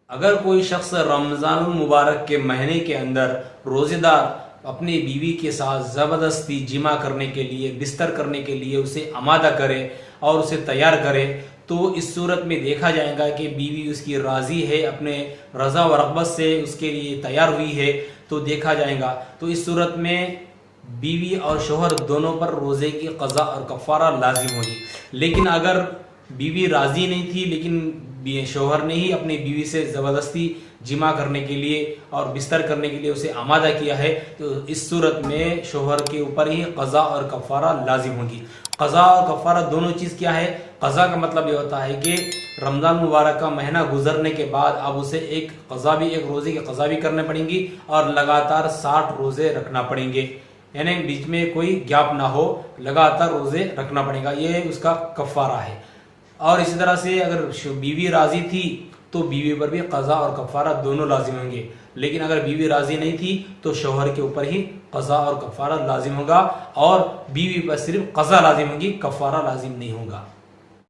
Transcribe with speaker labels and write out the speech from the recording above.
Speaker 1: اگر کوئی شخص رمضان المبارک کے مہینے کے اندر روزے دار اپنی بیوی کے ساتھ زبردستی جمع کرنے کے لیے، بستر کرنے کے لیے اسے آمادہ کرے اور اسے تیار کرے، تو اس صورت میں دیکھا جائے گا کہ بیوی اس کی راضی ہے، اپنے رضا و رغبت سے اس کے لیے تیار ہوئی ہے، تو دیکھا جائے گا تو اس صورت میں بیوی اور شوہر دونوں پر روزے کی قضا اور کفارہ لازم ہوگی۔ لیکن اگر بیوی راضی نہیں تھی لیکن شوہر نے ہی اپنی بیوی سے زبردستی جمع کرنے کے لیے اور بستر کرنے کے لیے اسے آمادہ کیا ہے، تو اس صورت میں شوہر کے اوپر ہی قضا اور کفارہ لازم ہوگی۔ قضا اور کفارہ دونوں چیز کیا ہے؟ قضا کا مطلب یہ ہوتا ہے کہ رمضان مبارک کا مہینہ گزرنے کے بعد اب اسے ایک روزے کی قضا بھی کرنے پڑیں گی اور لگاتار 60 روزے رکھنا پڑیں گے، یعنی بیچ میں کوئی گیپ نہ ہو، لگاتار روزے رکھنا پڑے گا، یہ اس کا کفارہ ہے۔ اور اسی طرح سے اگر بیوی راضی تھی تو بیوی پر بھی قضا اور کفارہ دونوں لازم ہوں گے، لیکن اگر بیوی راضی نہیں تھی تو شوہر کے اوپر ہی قضا اور کفارہ لازم ہوگا، اور بیوی پر صرف قضا لازم ہوگی، کفارہ لازم نہیں ہوگا۔